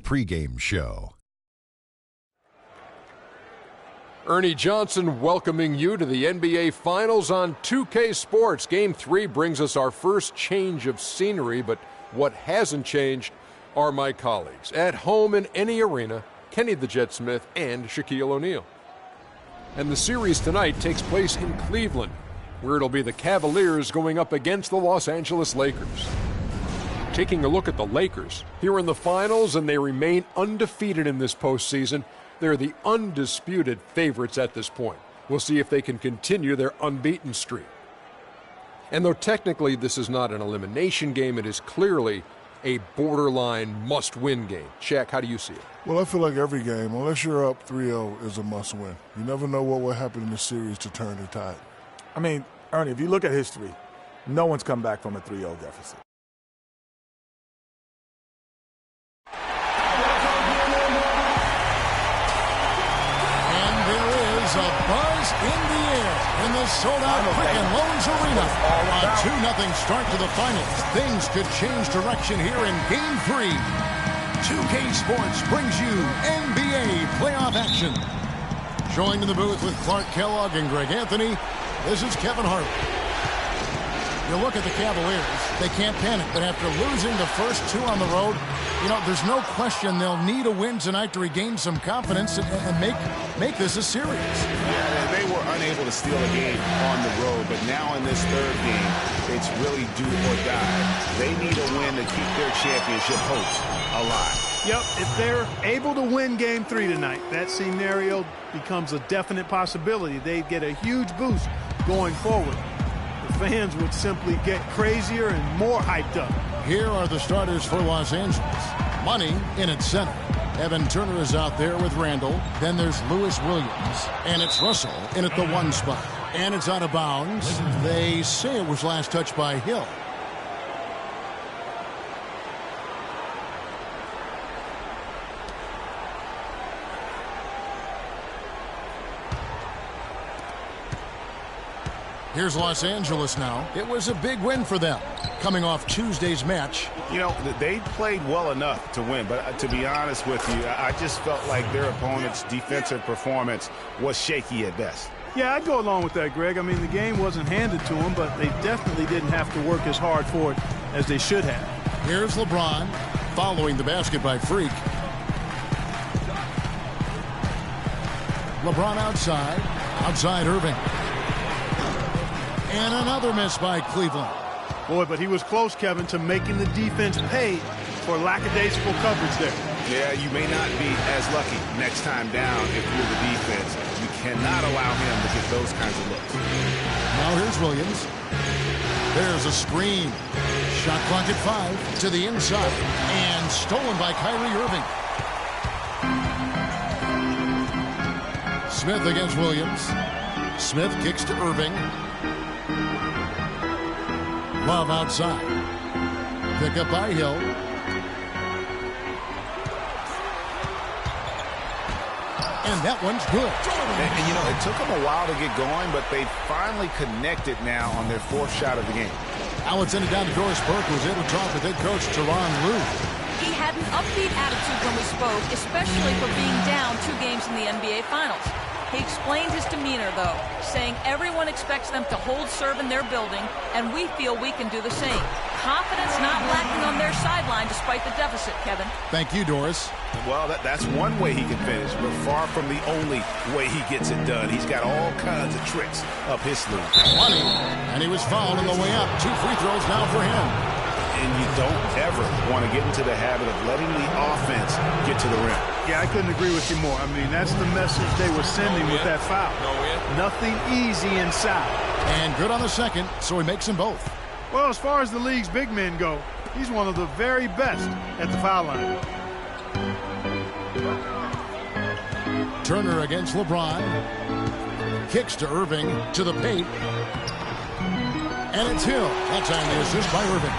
pregame show. Ernie Johnson welcoming you to the NBA Finals on 2K Sports. Game 3 brings us our first change of scenery, but what hasn't changed are my colleagues. At home in any arena, Kenny the Jet Smith and Shaquille O'Neal. And the series tonight takes place in Cleveland, where it'll be the Cavaliers going up against the Los Angeles Lakers. Taking a look at the Lakers, here in the finals, and they remain undefeated in this postseason. They're the undisputed favorites at this point. We'll see if they can continue their unbeaten streak. And though technically this is not an elimination game, it is clearly a borderline must-win game. Shaq, how do you see it? Well, I feel like every game, unless you're up 3-0, is a must-win. You never know what will happen in the series to turn the tide. I mean, Ernie, if you look at history, no one's come back from a 3-0 deficit. And there is a buzz in the air in the sold-out Quicken Loans Arena. A 2-0 start to the finals. Things could change direction here in Game 3. 2K Sports brings you NBA playoff action. Joined in the booth with Clark Kellogg and Greg Anthony, this is Kevin Harlan. You look at the Cavaliers, they can't panic, but after losing the first 2 on the road, you know, there's no question they'll need a win tonight to regain some confidence and make this a series. Yeah, they were unable to steal a game on the road, but now in this third game, it's really do or die. They need a win to keep their championship hopes alive. Yep, if they're able to win Game 3 tonight, that scenario becomes a definite possibility. They'd get a huge boost going forward. The fans would simply get crazier and more hyped up. Here are the starters for Los Angeles. Money in at center. Evan Turner is out there with Randall. Then there's Lewis Williams. And it's Russell in at the 1 spot. And it's out of bounds. They say it was last touched by Hill. Here's Los Angeles now. It was a big win for them, coming off Tuesday's match. You know, they played well enough to win, but to be honest with you, I just felt like their opponent's defensive performance was shaky at best. Yeah, I'd go along with that, Greg. I mean, the game wasn't handed to them, but they definitely didn't have to work as hard for it as they should have. Here's LeBron, following the basket by Freak. LeBron outside Irving. And another miss by Cleveland. Boy, but he was close, Kevin, to making the defense pay for lackadaisical coverage there. Yeah, you may not be as lucky next time down if you're the defense. You cannot allow him to get those kinds of looks. Now here's Williams. There's a screen. Shot clock at 5 to the inside. And stolen by Kyrie Irving. Smith against Williams. Smith kicks to Irving. Love outside. Pick up by Hill. And that one's good. And you know, it took them a while to get going, but they finally connected now on their 4th shot of the game. Now it's ended down to Doris Burke, who was able to talk with head coach Teron Lue. He had an upbeat attitude when we spoke, especially for being down 2 games in the NBA Finals. He explained his demeanor, though, saying everyone expects them to hold serve in their building, and we feel we can do the same. Confidence not lacking on their sideline despite the deficit, Kevin. Thank you, Doris. Well, that's one way he can finish, but far from the only way he gets it done. He's got all kinds of tricks up his sleeve. Money, and he was fouled on the way up. 2 free throws now for him. And you don't ever want to get into the habit of letting the offense get to the rim. Yeah, I couldn't agree with you more. I mean, that's the message they were sending with that foul. Nothing easy inside. And good on the second, so he makes them both. Well, as far as the league's big men go, he's one of the very best at the foul line. Turner against LeBron. Kicks to Irving, to the paint. And it's Hill. That time the assist by Irving.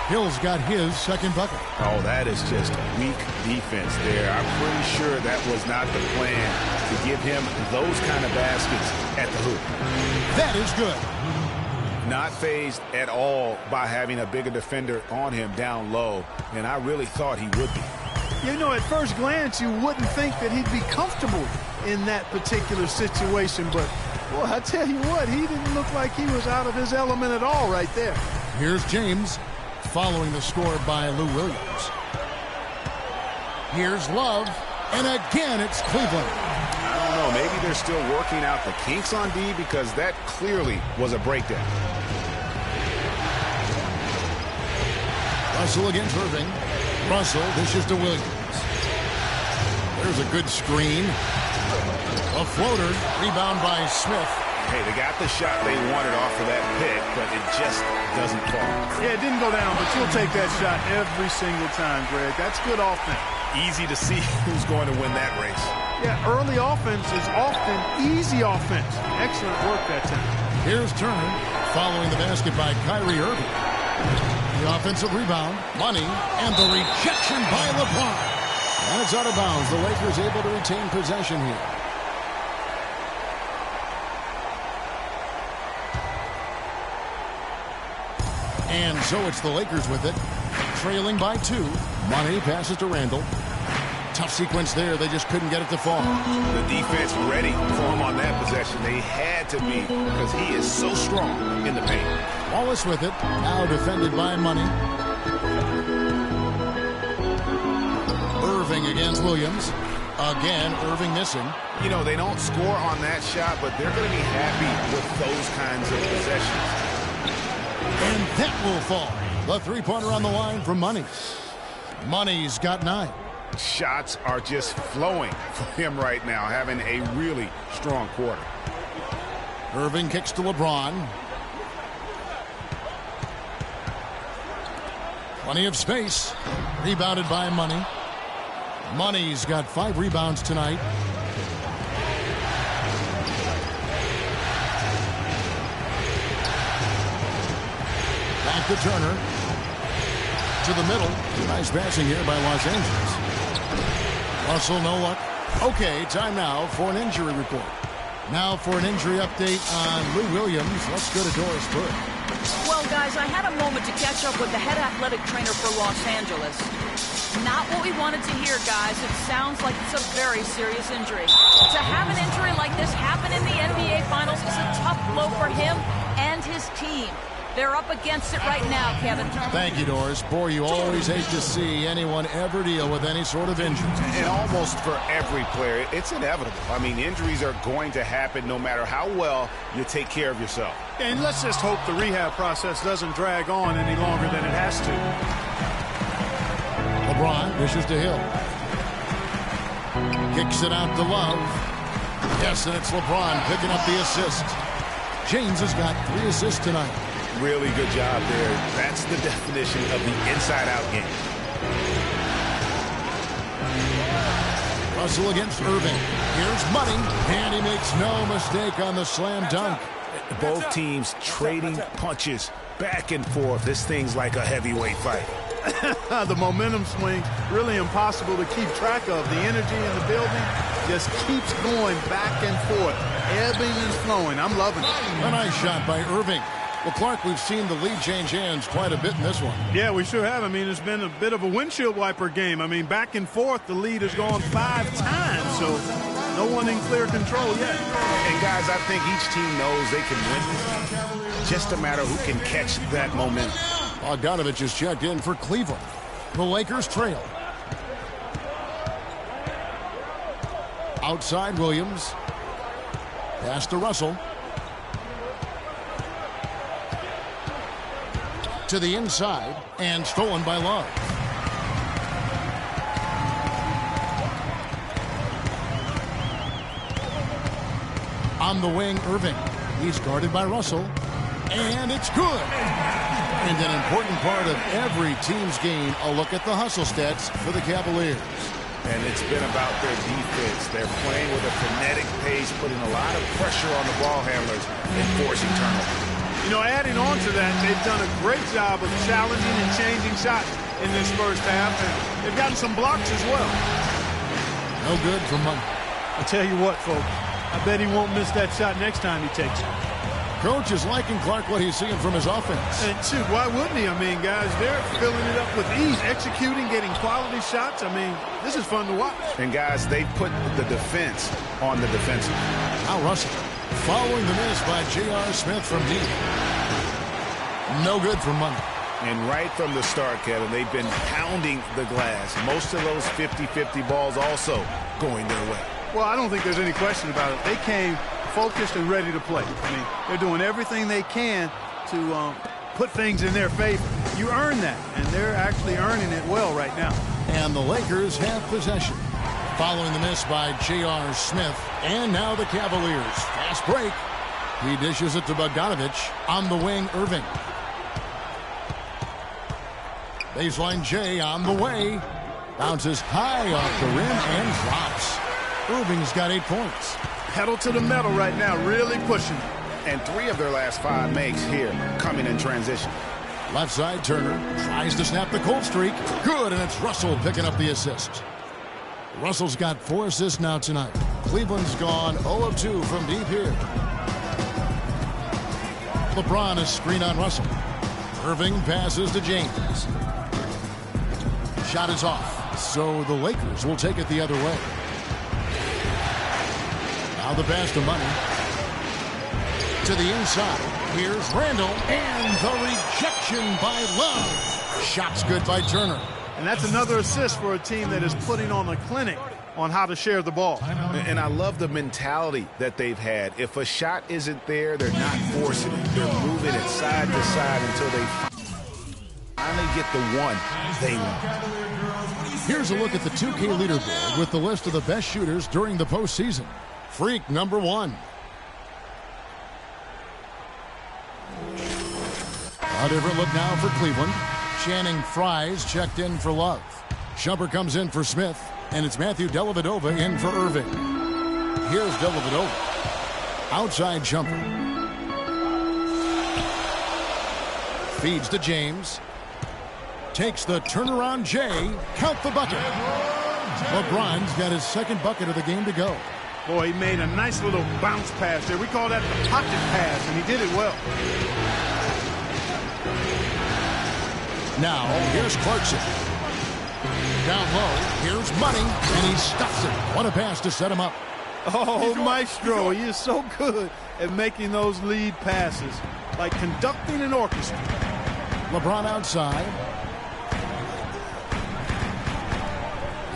Hill's got his second bucket. Oh, that is just weak defense there. I'm pretty sure that was not the plan to give him those kind of baskets at the hoop. That is good. Not fazed at all by having a bigger defender on him down low, and I really thought he would be. You know, at first glance, you wouldn't think that he'd be comfortable in that particular situation. But, boy, I tell you what, he didn't look like he was out of his element at all right there. Here's James following the score by Lou Williams. Here's Love, and again it's Cleveland. I don't know, maybe they're still working out the kinks on D because that clearly was a breakdown. Russell against Irving. Russell dishes to Williams. There's a good screen. A floater, rebound by Smith. Hey, they got the shot they wanted off of that pick, but it just doesn't fall. Yeah, it didn't go down, but you'll take that shot every single time, Greg. That's good offense. Easy to see who's going to win that race. Yeah, early offense is often easy offense. Excellent work that time. Here's Turner following the basket by Kyrie Irving. The offensive rebound, Money, and the rejection by LeBron. And it's out of bounds. The Lakers able to retain possession here. And so it's the Lakers with it, trailing by 2. Money passes to Randall. Tough sequence there. They just couldn't get it to fall. The defense ready for him on that possession. They had to be because he is so strong in the paint. Wallace with it, now defended by Money. Irving against Williams. Again, Irving missing. You know, they don't score on that shot, but they're going to be happy with those kinds of possessions. And that will fall. The three-pointer on the line from Money. Money's got 9. Shots are just flowing for him right now, having a really strong quarter. Irving kicks to LeBron. Plenty of space. Rebounded by Money. Money's got 5 rebounds tonight. Back to Turner. To the middle. Nice passing here by Los Angeles. Russell, no luck. Okay, time now for an injury report. Now for an injury update on Lou Williams. Let's go to Doris Burke. Well, guys, I had a moment to catch up with the head athletic trainer for Los Angeles. Not what we wanted to hear, guys. It sounds like it's a very serious injury. To have an injury like this happen in the NBA Finals is a tough blow for him and his team. They're up against it right now, Kevin. Thank you, Doris. Boy, you always hate to see anyone ever deal with any sort of injury. And almost for every player, it's inevitable. I mean, injuries are going to happen no matter how well you take care of yourself. And let's just hope the rehab process doesn't drag on any longer than it has to. LeBron dishes to Hill. Kicks it out to Love. Yes, and it's LeBron picking up the assist. James has got 3 assists tonight. Really good job there. That's the definition of the inside-out game. Russell against Irving. Here's Money, and he makes no mistake on the slam dunk. Both teams trading punches back and forth. This thing's like a heavyweight fight. The momentum swing, really impossible to keep track of. The energy in the building just keeps going back and forth, ebbing and flowing. I'm loving it. A nice shot by Irving. Well, Clark, we've seen the lead change hands quite a bit in this one. Yeah, we sure have. I mean, it's been a bit of a windshield wiper game. I mean, back and forth, the lead has gone 5 times, so no one in clear control yet. And, guys, I think each team knows they can win. Just a matter who can catch that momentum. Bogdanovich is checked in for Cleveland. The Lakers trail. Outside Williams. Pass to Russell. To the inside, and stolen by Love. On the wing, Irving. He's guarded by Russell. And it's good. And an important part of every team's game, a look at the hustle stats for the Cavaliers. And it's been about their defense. They're playing with a frenetic pace, putting a lot of pressure on the ball handlers and forcing turnovers. You know, adding on to that, they've done a great job of challenging and changing shots in this first half. And they've gotten some blocks as well. No good for Money. I tell you what, folks, I bet he won't miss that shot next time he takes it. Coach is liking Clark what he's seeing from his offense. And shoot, why wouldn't he? I mean, guys, they're filling it up with ease, executing, getting quality shots. I mean, this is fun to watch. And guys, they put the defense on the defensive. Now Russell, following the miss by J.R. Smith from deep. No good for money. And right from the start, Kevin, they've been pounding the glass. Most of those 50-50 balls also going their way. Well, I don't think there's any question about it. They came focused and ready to play. I mean, they're doing everything they can to put things in their favor. You earn that, and they're actually earning it well right now. And the Lakers have possession. Following the miss by J.R. Smith. And now the Cavaliers. Fast break. He dishes it to Bogdanovich. On the wing, Irving. Baseline J on the way. Bounces high off the rim and drops. Irving's got 8 points. Pedal to the metal right now, really pushing. And 3 of their last 5 makes here coming in transition. Left side, Turner tries to snap the cold streak. Good, and it's Russell picking up the assist. Russell's got 4 assists now tonight. Cleveland's gone 0 of 2 from deep here. LeBron is screen on Russell. Irving passes to James. Shot is off, so the Lakers will take it the other way. Now the pass to Money. To the inside. Here's Randall, and the rejection by Love. Shot's good by Turner. And that's another assist for a team that is putting on a clinic on how to share the ball. And I love the mentality that they've had. If a shot isn't there, they're not forcing it. They're moving it side to side until they finally get the one they want. Here's a look at the 2K leaderboard with the list of the best shooters during the postseason. Freak number 1. A different look now for Cleveland. Channing Frye's checked in for Love. Shumpert comes in for Smith, and it's Matthew Dellavedova in for Irving. Here's Dellavedova. Outside Shumpert. Feeds to James. Takes the turnaround J. Count the bucket. LeBron's got his second bucket of the game to go. Boy, he made a nice little bounce pass there. We call that the pocket pass, and he did it well. Now, here's Clarkson. Down low, here's Money, and he stuffs it. What a pass to set him up. Oh, Maestro, he is so good at making those lead passes, like conducting an orchestra. LeBron outside.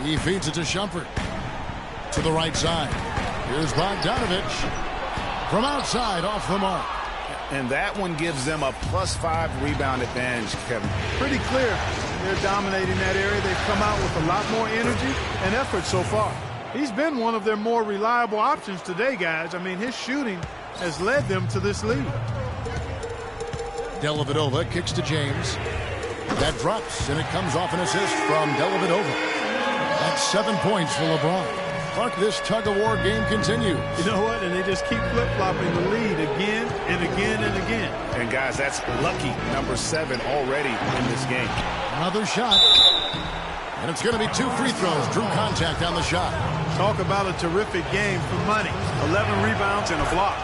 He feeds it to Shumpert. To the right side. Here's Bogdanovich. From outside, off the mark. And that one gives them a +5 rebound advantage, Kevin. Pretty clear. They're dominating that area. They've come out with a lot more energy and effort so far. He's been one of their more reliable options today, guys. I mean, his shooting has led them to this lead. Dellavedova kicks to James. That drops, and it comes off an assist from Dellavedova. That's 7 points for LeBron. Clark, this tug-of-war game continues. You know what? And they just keep flip-flopping the lead again and again and again. And, guys, that's lucky number 7 already in this game. Another shot. And it's going to be 2 free throws. Drew contact on the shot. Talk about a terrific game for Money. 11 rebounds and a block.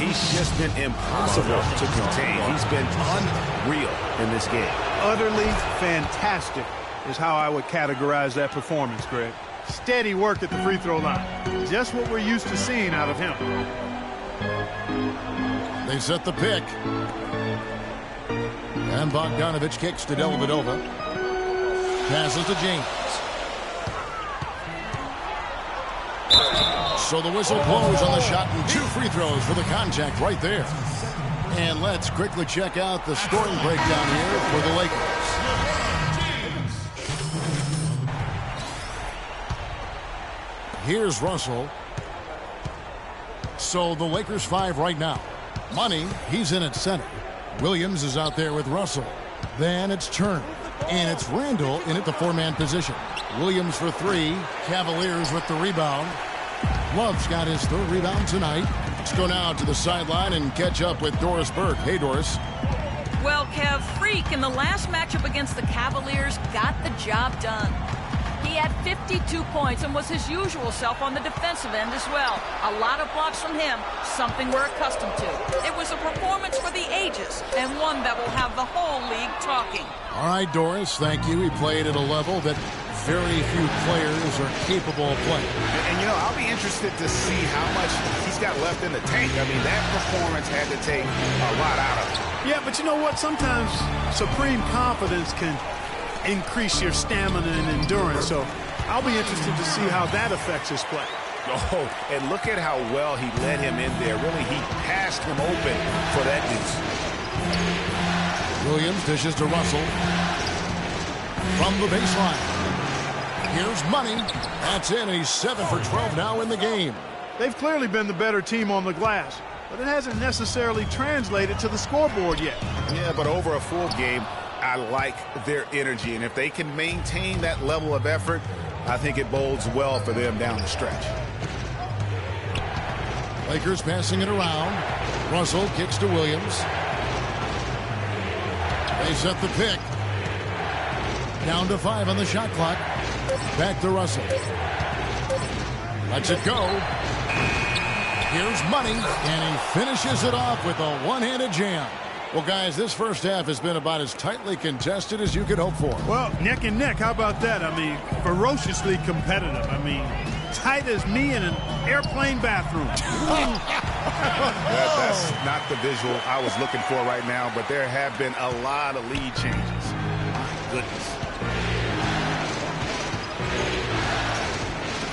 He's just been impossible to contain. He's been unreal in this game. Utterly fantastic is how I would categorize that performance, Greg. Steady work at the free throw line. Just what we're used to seeing out of him. They set the pick. And Bogdanovich kicks to Dellavedova. Passes to James. So the whistle blows on the shot and 2 free throws for the contact right there. And let's quickly check out the scoring breakdown here for the Lakers. Here's Russell. So the Lakers 5 right now. Money, he's in at center. Williams is out there with Russell. Then it's Turner. And it's Randall in at the 4-man position. Williams for 3. Cavaliers with the rebound. Love's got his 3rd rebound tonight. Let's go now to the sideline and catch up with Doris Burke. Hey, Doris. Well, Kev, Freak in the last matchup against the Cavaliers got the job done. He had 52 points and was his usual self on the defensive end as well. A lot of blocks from him, something we're accustomed to. It was a performance for the ages, and one that will have the whole league talking. All right, Doris, thank you. He played at a level that very few players are capable of playing. And you know, I'll be interested to see how much he's got left in the tank. I mean, that performance had to take a lot out of him. Yeah, but you know what? Sometimes supreme confidence can increase your stamina and endurance. So I'll be interested to see how that affects his play. Oh, and look at how well he led him in there. Really, he passed him open for that deuce. Williams dishes to Russell from the baseline. Here's Money. That's in. He's 7 for 12 now in the game. They've clearly been the better team on the glass, but it hasn't necessarily translated to the scoreboard yet. Yeah, but over a full game, I like their energy, and if they can maintain that level of effort, I think it bodes well for them down the stretch. Lakers passing it around. Russell kicks to Williams. They set the pick. Down to 5 on the shot clock. Back to Russell. Lets it go. Here's Money, and he finishes it off with a one-handed jam. Well, guys, this first half has been about as tightly contested as you could hope for. Well, neck and neck, how about that? I mean, ferociously competitive. I mean, tight as me in an airplane bathroom. That's not the visual I was looking for right now, but there have been a lot of lead changes. My goodness.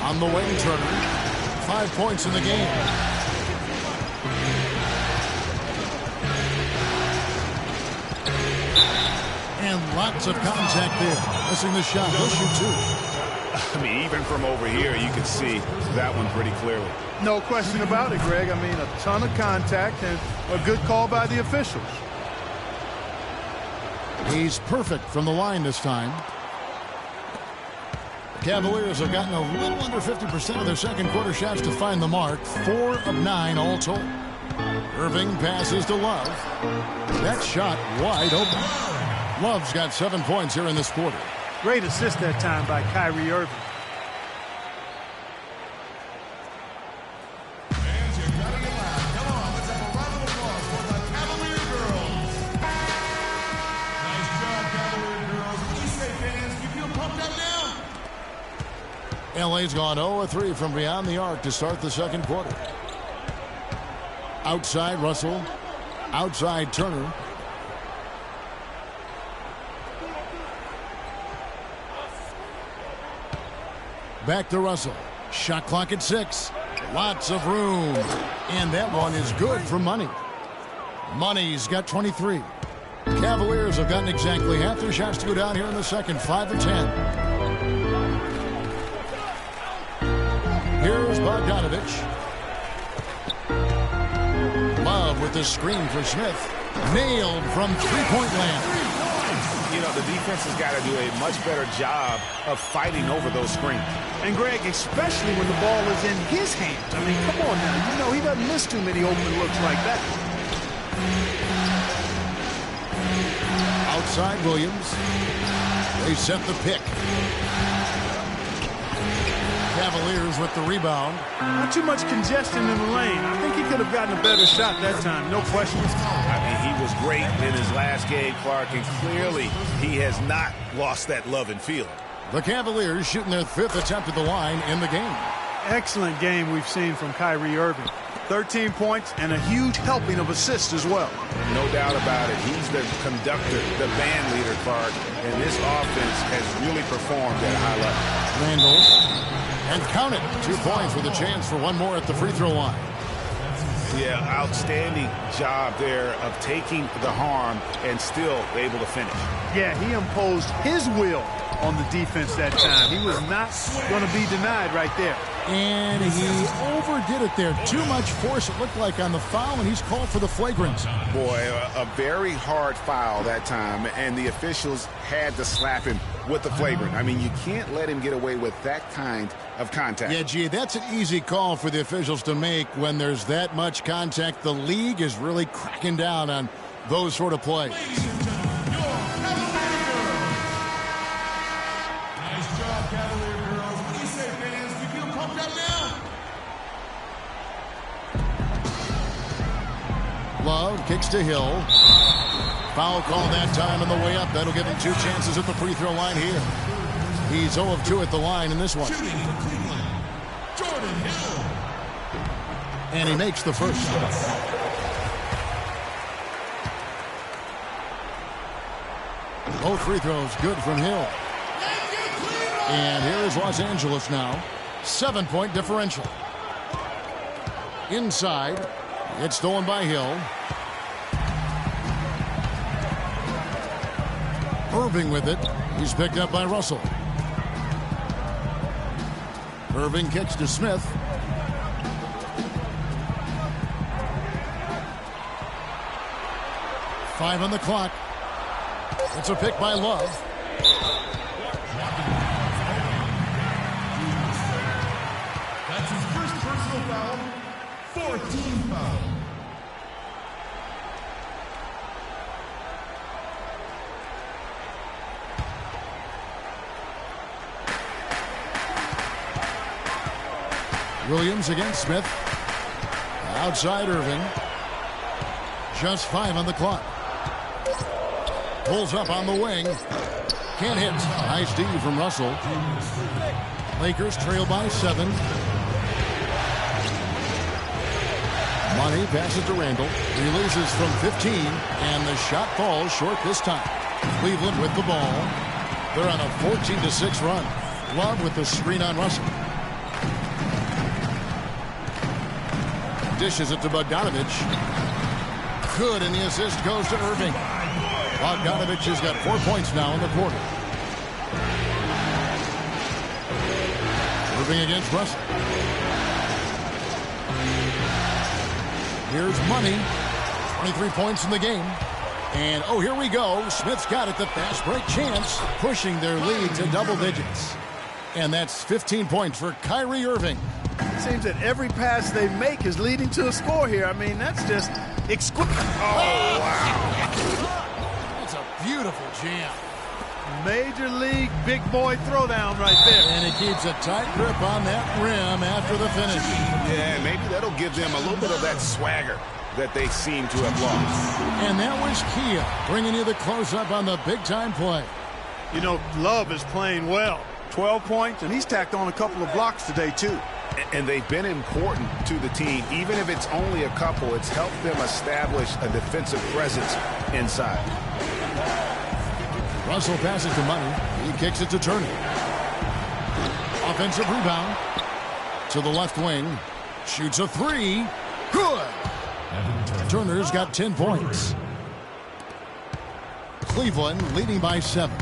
On the wing, Turner. 5 points in the game. And lots of contact there. Missing the shot. He'll shoot two. I mean, even from over here, you can see that one pretty clearly. No question about it, Greg. I mean, a ton of contact and a good call by the officials. He's perfect from the line this time. The Cavaliers have gotten a little under 50% of their second quarter shots to find the mark. 4 of 9 all told. Irving passes to Love. That shot wide open. Love's got 7 points here in this quarter. Great assist that time by Kyrie Irving. Fans, you gotta get loud. Come on, let's have a round of applause for the Cavalier girls. Nice job, Cavalier girls. What do you say, fans? You feel pumped up now? LA's gone 0-3 from beyond the arc to start the second quarter. Outside Russell. Outside Turner. Back to Russell. Shot clock at 6. Lots of room. And that one is good for Money. Money's got 23. Cavaliers have gotten exactly half their shots to go down here in the second. 5 of 10. Here's Bogdanovich. Love with the screen for Smith. Nailed from three-point land. You know, the defense has got to do a much better job of fighting over those screens. And Greg, especially when the ball is in his hands. I mean, come on now. You know, he doesn't miss too many open looks like that. Outside Williams. They set the pick. Cavaliers with the rebound. Not too much congestion in the lane. I think he could have gotten a better shot that time. No question. I mean, he was great in his last game, Clark, and clearly he has not lost that love and feeling. The Cavaliers shooting their 5th attempt at the line in the game. Excellent game we've seen from Kyrie Irving. 13 points and a huge helping of assists as well. No doubt about it. He's the conductor, the band leader, Clark, and this offense has really performed at a high level. Randall. And count it. 2 points with a chance for one more at the free throw line. Yeah, outstanding job there of taking the harm and still able to finish. Yeah, he imposed his will on the defense that time. He was not going to be denied right there. And he overdid it there. Too much force, it looked like, on the foul, and he's called for the flagrant. Boy, a very hard foul that time, and the officials had to slap him with the flagrant. I mean, you can't let him get away with that kind of contact. Yeah, gee, that's an easy call for the officials to make when there's that much contact. The league is really cracking down on those sort of plays. Ladies and gentlemen, your Cavalier girls. Nice job, Cavalier Love kicks to Hill. Foul call that time on the way up. That'll give him 2 chances at the free throw line here. He's 0 of 2 at the line in this one. Jordan Hill. And he makes the first. Both free throws good from Hill. And here is Los Angeles now. 7-point differential. Inside. It's stolen by Hill. Irving with it. He's picked up by Russell. Irving kicks to Smith. Five on the clock. It's a pick by Love. That's his first personal foul. 14 foul. Williams against Smith. Outside Irving. Just 5 on the clock. Pulls up on the wing. Can't hit. Nice D from Russell. Lakers trail by 7. Money passes to Randall. Releases from 15. And the shot falls short this time. Cleveland with the ball. They're on a 14-6 run. Love with the screen on Russell. Dishes it to Bogdanovich. Good, and the assist goes to Irving. Bogdanovich has got 4 points now in the quarter. Irving against Russell. Here's Money. 23 points in the game. And, oh, here we go. Smith's got it, the fast break chance, pushing their lead to double digits. And that's 15 points for Kyrie Irving. It seems that every pass they make is leading to a score here. I mean, that's just exquisite. Oh, wow. That's a beautiful jam. Major league big boy throwdown right there. And he keeps a tight grip on that rim after the finish. Yeah, maybe that'll give them a little bit of that swagger that they seem to have lost. And that was Kia bringing you the close-up on the big-time play. You know, Love is playing well. 12 points, and he's tacked on a couple of blocks today, too. And they've been important to the team. Even if it's only a couple, it's helped them establish a defensive presence inside. Russell passes to Money. He kicks it to Turner. Offensive rebound. To the left wing. Shoots a 3. Good. Turner's got 10 points. Cleveland leading by 7.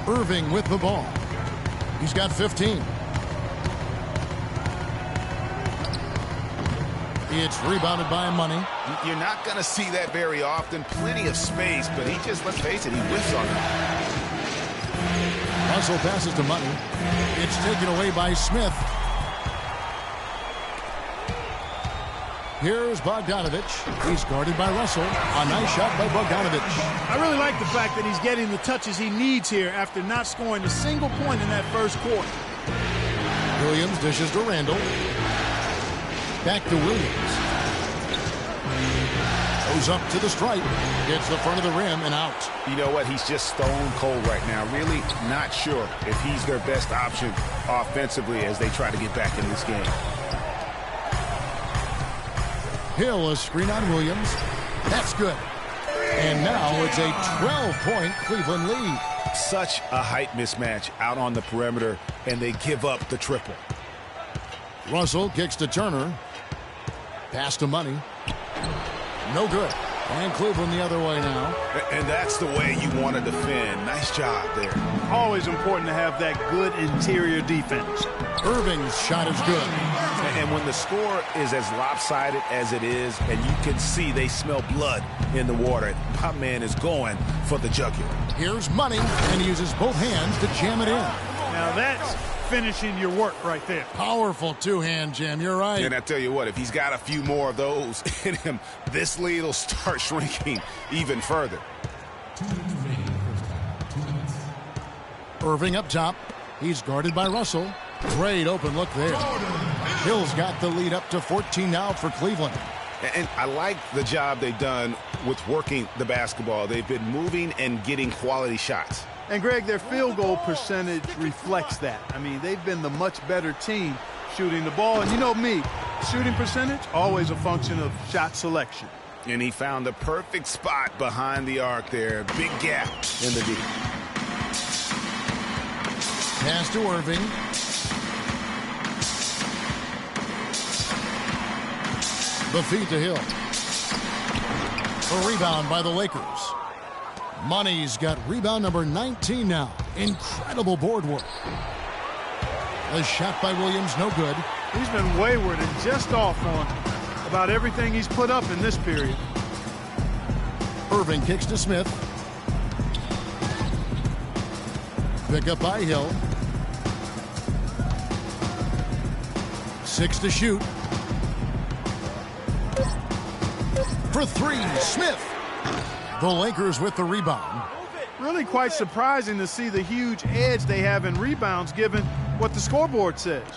Irving with the ball. He's got 15. It's rebounded by Money. You're not going to see that very often. Plenty of space, but he just, let's face it, he whiffs on it. Russell passes to Money. It's taken away by Smith. Here's Bogdanovich. He's guarded by Russell. A nice shot by Bogdanovich. I really like the fact that he's getting the touches he needs here after not scoring a single point in that first quarter. Williams dishes to Randall. Back to Williams. Goes up to the stripe. Gets the front of the rim and out. You know what? He's just stone cold right now. Really not sure if he's their best option offensively as they try to get back in this game. Hill, a screen on Williams. That's good. And now it's a 12-point Cleveland lead. Such a height mismatch out on the perimeter, and they give up the triple. Russell kicks to Turner. Pass to Money. No good. And Cleveland the other way now. And that's the way you want to defend. Nice job there. Always important to have that good interior defense. Irving's shot is good. And when the score is as lopsided as it is, and you can see they smell blood in the water, my man is going for the jugular. Here's Money, and he uses both hands to jam it in. Now that's finishing your work right there. Powerful two-hand jam, you're right. And I tell you what, if he's got a few more of those in him, this lead will start shrinking even further. Irving up top. He's guarded by Russell. Great open look there. Hill's got the lead up to 14 now for Cleveland. And I like the job they've done with working the basketball. They've been moving and getting quality shots. And, Greg, their field goal percentage reflects that. I mean, they've been the much better team shooting the ball. And you know me, shooting percentage, always a function of shot selection. And he found the perfect spot behind the arc there. Big gap in the D. Pass to Irving. The feed to Hill. A rebound by the Lakers. Money's got rebound number 19 now. Incredible board work. The shot by Williams, no good. He's been wayward and just off on about everything he's put up in this period. Irving kicks to Smith. Pick up by Hill. 6 to shoot. For 3, Smith. The Lakers with the rebound. Really quite surprising to see the huge edge they have in rebounds given what the scoreboard says.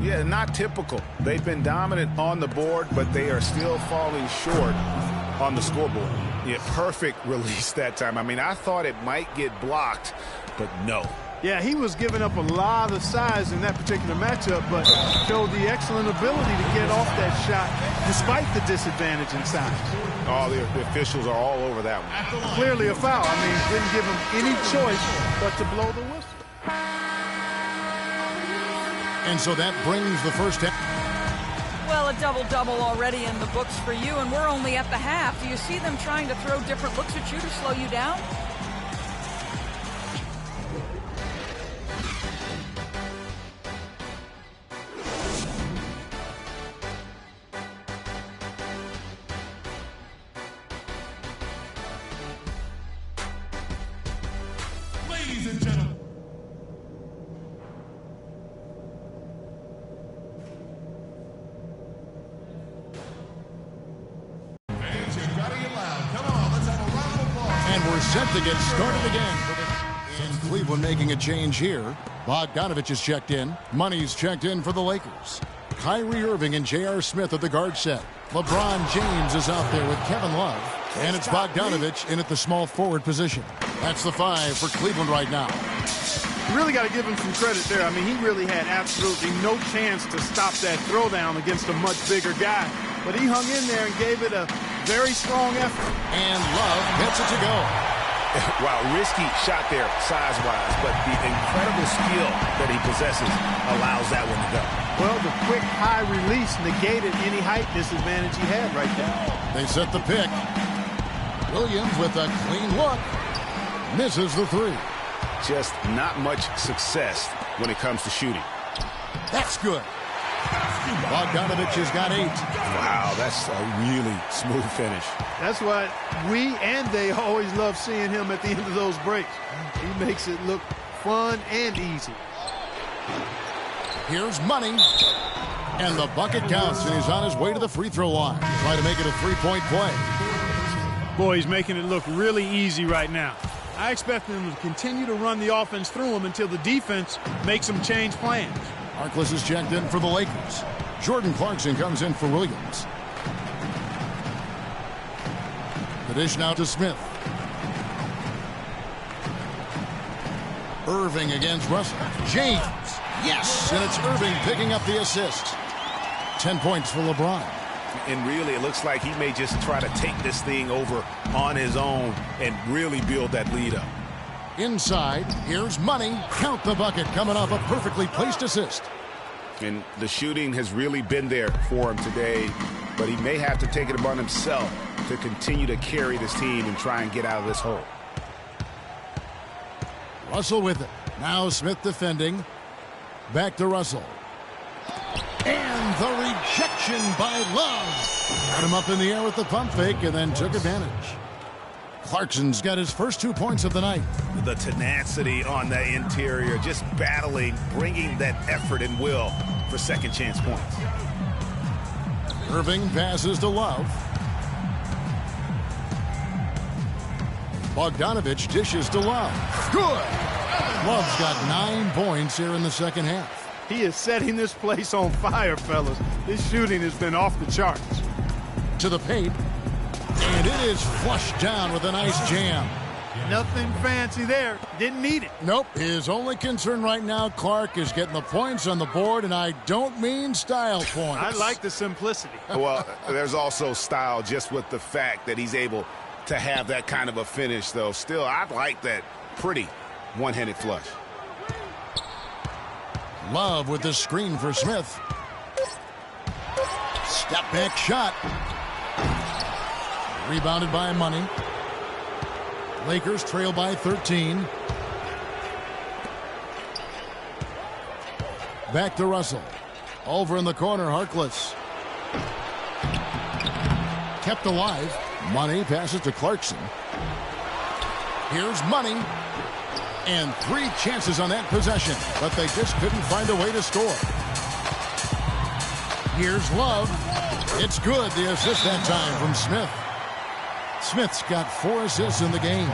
Yeah, not typical. They've been dominant on the board, but they are still falling short on the scoreboard. Yeah, perfect release that time. I mean, I thought it might get blocked, but no. Yeah, he was giving up a lot of size in that particular matchup, but showed the excellent ability to get off that shot despite the disadvantage in size. Oh, the officials are all over that one. Clearly a foul. I mean, didn't give him any choice but to blow the whistle. And so that brings the first half. Well, a double-double already in the books for you, and we're only at the half. Do you see them trying to throw different looks at you to slow you down? Ladies and gentlemen. Fans, you've got to get loud. Come on, let's have a round of applause. And we're set to get started again. And Cleveland making a change here. Bogdanovich is checked in. Money's checked in for the Lakers. Kyrie Irving and J.R. Smith at the guard set. LeBron James is out there with Kevin Love. And it's Bogdanovich in at the small forward position. That's the 5 for Cleveland right now. You really got to give him some credit there. I mean, he really had absolutely no chance to stop that throwdown against a much bigger guy. But he hung in there and gave it a very strong effort. And Love gets it to go. Wow, risky shot there size-wise, but the incredible skill that he possesses allows that one to go. Well, the quick high release negated any height disadvantage he had right there. They set the pick. Williams with a clean look. Misses the 3. Just not much success when it comes to shooting. That's good. Bogdanovich has got 8. Wow, that's a really smooth finish. That's what we and they always love seeing him at the end of those breaks. He makes it look fun and easy. Here's Money. And the bucket counts, and he's on his way to the free throw line. Try to make it a 3-point play. Boy, he's making it look really easy right now. I expect them to continue to run the offense through him until the defense makes them change plans. Harkless is checked in for the Lakers. Jordan Clarkson comes in for Williams. The dish now to Smith. Irving against Russell. James. Yes, and it's Irving picking up the assist. 10 points for LeBron. And really, it looks like he may just try to take this thing over on his own and really build that lead up. Inside, here's Money. Count the bucket, coming off a perfectly placed assist. And the shooting has really been there for him today, but he may have to take it upon himself to continue to carry this team and try and get out of this hole. Russell with it. Now Smith defending. Back to Russell. And the rejection by Love. Got him up in the air with the pump fake and then took advantage. Clarkson's got his first 2 points of the night. The tenacity on the interior, just battling, bringing that effort and will for second chance points. Irving passes to Love. Bogdanovich dishes to Love. Good! Love's got 9 points here in the second half. He is setting this place on fire, fellas. His shooting has been off the charts. To the paint. And it is flushed down with a nice jam. Nothing fancy there. Didn't need it. Nope. His only concern right now, Clark, is getting the points on the board, and I don't mean style points. I like the simplicity. Well, there's also style just with the fact that he's able to have that kind of a finish, though. Still, I like that pretty one-handed flush. Love with the screen for Smith. Step back shot. Rebounded by Money. Lakers trail by 13. Back to Russell. Over in the corner, Harkless. Kept alive. Money passes to Clarkson. Here's Money. And 3 chances on that possession, but they just couldn't find a way to score. Here's Love. It's good. The assist that time from Smith. Smith's got 4 assists in the game.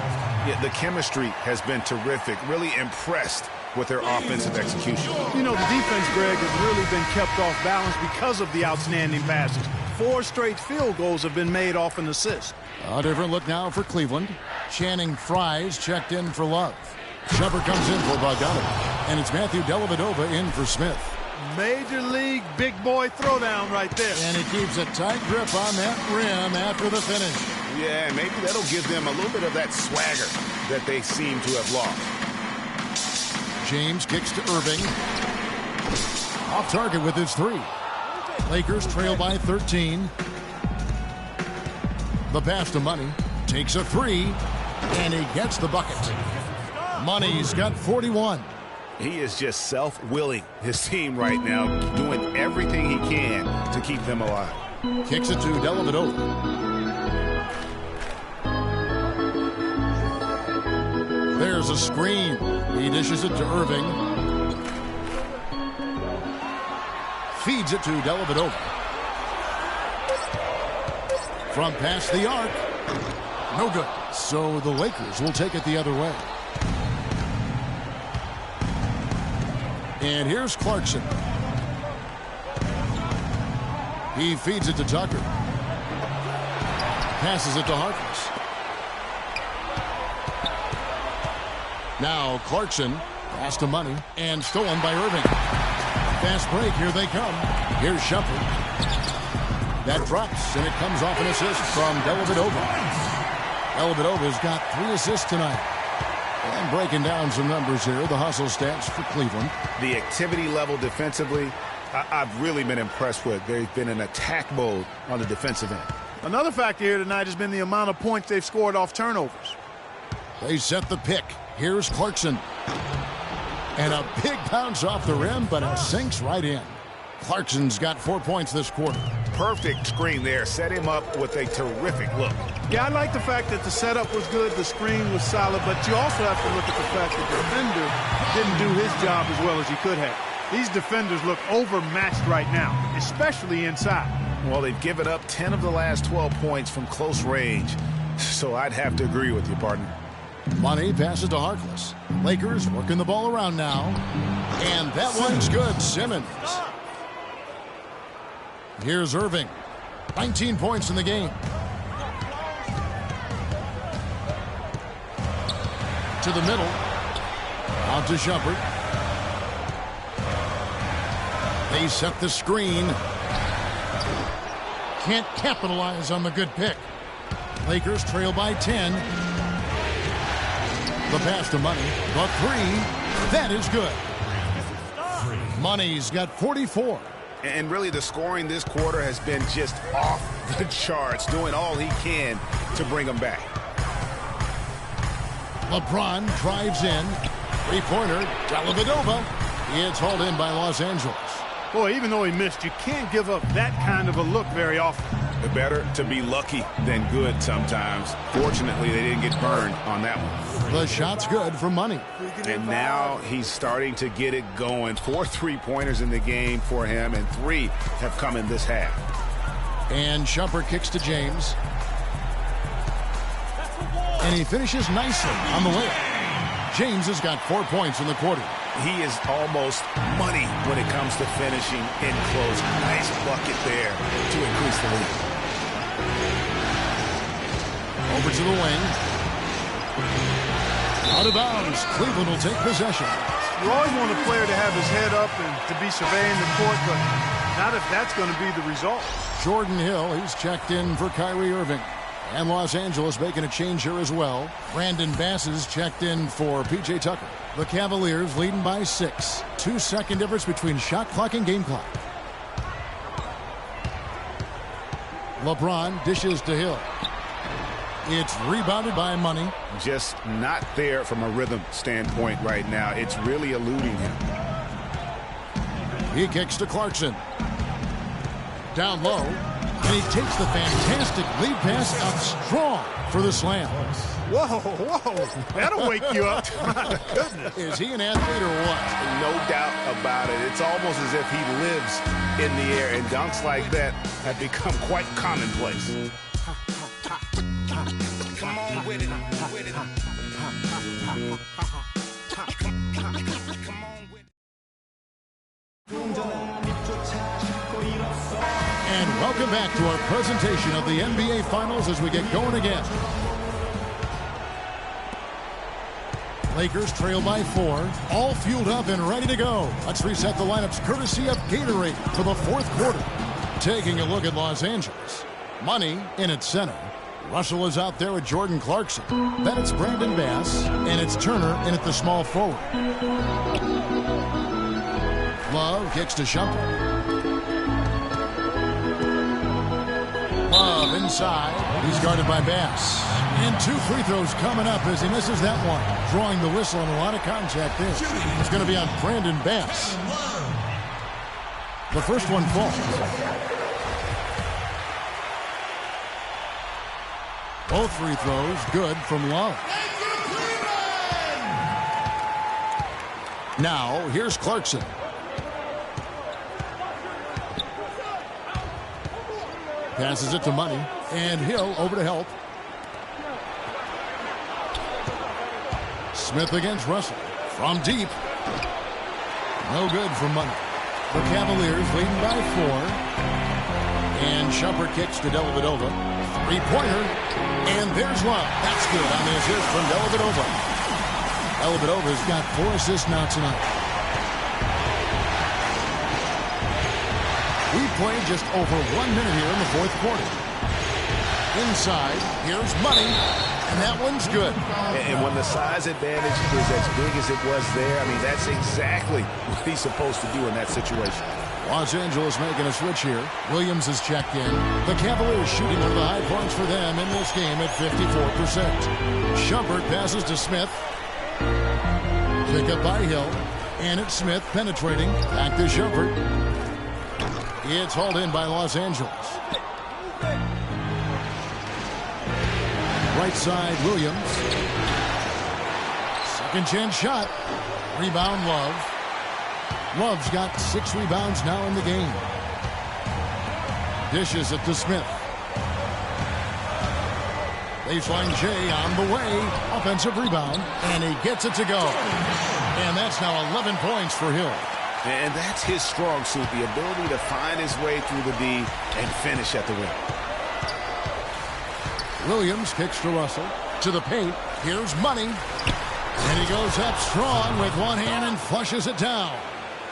Yeah, the chemistry has been terrific. Really impressed with their offensive execution. You know, the defense, Greg, has really been kept off balance because of the outstanding passes. 4 straight field goals have been made off an assist. A different look now for Cleveland. Channing Frye's checked in for Love. Shumpert comes in for Bogdanovich. And it's Matthew Dellavedova in for Smith. Major league big boy throwdown right there. And he keeps a tight grip on that rim after the finish. Yeah, and maybe that'll give them a little bit of that swagger that they seem to have lost. James kicks to Irving. Off target with his 3. Lakers trail by 13. The pass to Money. Takes a 3. And he gets the bucket. Money's got 41. He is just self-willing, his team right now, doing everything he can to keep them alive. Kicks it to Dellavedova. There's a screen. He dishes it to Irving. Feeds it to Dellavedova. From past the arc. No good. So the Lakers will take it the other way. And here's Clarkson. He feeds it to Tucker. Passes it to Harkless. Now Clarkson. Pass to Money. And stolen by Irving. Fast break. Here they come. Here's Shumpert. That drops, and it comes off an assist from Dellavedova. Dellavedova's got 3 assists tonight. And breaking down some numbers here, the hustle stats for Cleveland. The activity level defensively, I've really been impressed with. They've been in attack mode on the defensive end. Another factor here tonight has been the amount of points they've scored off turnovers. They set the pick. Here's Clarkson. And a big bounce off the rim, but it sinks right in. Clarkson's got 4 points this quarter. Perfect screen there. Set him up with a terrific look. Yeah, I like the fact that the setup was good, the screen was solid, but you also have to look at the fact that the defender didn't do his job as well as he could have. These defenders look overmatched right now, especially inside. Well, they've given up 10 of the last 12 points from close range, so I'd have to agree with you, partner. Money passes to Harkless. Lakers working the ball around now. And that one's good. Simmons. Here's Irving. 19 points in the game. To the middle. Out to Shumpert. They set the screen. Can't capitalize on the good pick. Lakers trail by 10. The pass to Money. The 3. That is good. Money's got 44. And really the scoring this quarter has been just off the charts, doing all he can to bring them back. LeBron drives in. 3-pointer. Dellavedova. It's hauled in by Los Angeles. Boy, even though he missed, you can't give up that kind of a look very often. Better to be lucky than good sometimes. Fortunately, they didn't get burned on that one. The shot's good for Money. And now he's starting to get it going. 4 3-pointers in the game for him, and 3 have come in this half. And Shumpert kicks to James. And he finishes nicely on the layup. James has got 4 points in the quarter. He is almost money when it comes to finishing in close. Nice bucket there to increase the lead. Over to the wing. Out of bounds. Cleveland will take possession. You always want a player to have his head up and to be surveying the court, but not if that's going to be the result. Jordan Hill, he's checked in for Kyrie Irving. And Los Angeles making a change here as well. Brandon Bass is checked in for P.J. Tucker. The Cavaliers leading by 6. 2-second difference between shot clock and game clock. LeBron dishes to Hill. It's rebounded by Money. Just not there from a rhythm standpoint right now. It's really eluding him. He kicks to Clarkson. Down low. And he takes the fantastic lead pass up strong for the slam. Whoa, whoa. That'll wake you up. My goodness. Is he an athlete or what? No doubt about it. It's almost as if he lives in the air, and dunks like that have become quite commonplace. Come on with it. And welcome back to our presentation of the NBA Finals as we get going again. Lakers trail by 4, all fueled up and ready to go. Let's reset the lineups courtesy of Gatorade for the fourth quarter. Taking a look at Los Angeles. Money in its center. Russell is out there with Jordan Clarkson. Then it's Brandon Bass, and it's Turner in at the small forward. Love kicks to Shumpert. Love inside. He's guarded by Bass. And 2 free throws coming up as he misses that one. Drawing the whistle and a lot of contact there. It's going to be on Brandon Bass. The first one falls. Both free throws good from Love. Now, here's Clarkson. Passes it to Money. And Hill over to help. Smith against Russell. From deep. No good for Money. The Cavaliers leading by 4. And Shumpert kicks to Dellavedova. Three-pointer. And there's Love. That's good on the assist from Dellavedova. Dellavedova's got 4 assists now tonight. We played just over 1 minute here in the fourth quarter. Inside, here's Money, and that one's good. And when the size advantage is as big as it was there, I mean, that's exactly what he's supposed to do in that situation. Los Angeles making a switch here. Williams is checked in. The Cavaliers shooting one of the high points for them in this game at 54%. Shumpert passes to Smith. Pick up by Hill. And it's Smith penetrating. Back to Shumpert. It's hauled in by Los Angeles. Right side, Williams. Second chance shot. Rebound, Love. Love's got 6 rebounds now in the game. Dishes it to Smith. Baseline J on the way. Offensive rebound. And he gets it to go. And that's now 11 points for Hill. And that's his strong suit, the ability to find his way through the D and finish at the rim. Williams kicks to Russell. To the paint. Here's Money. And he goes up strong with one hand and flushes it down.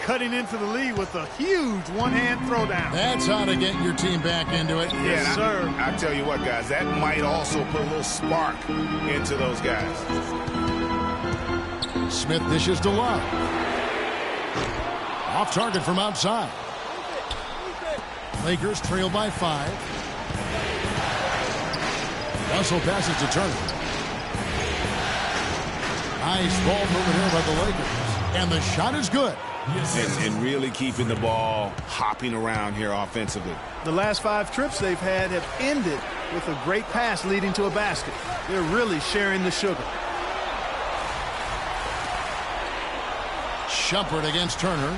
Cutting into the lead with a huge one-hand throwdown. That's how to get your team back into it. Yes, sir. I tell you what, guys, that might also put a little spark into those guys. Smith dishes to Love. Off target from outside. Lakers trail by 5. Russell passes to Turner. Nice ball movement here by the Lakers. And the shot is good. And really keeping the ball hopping around here offensively. The last 5 trips they've had have ended with a great pass leading to a basket. They're really sharing the sugar. Shumpert against Turner.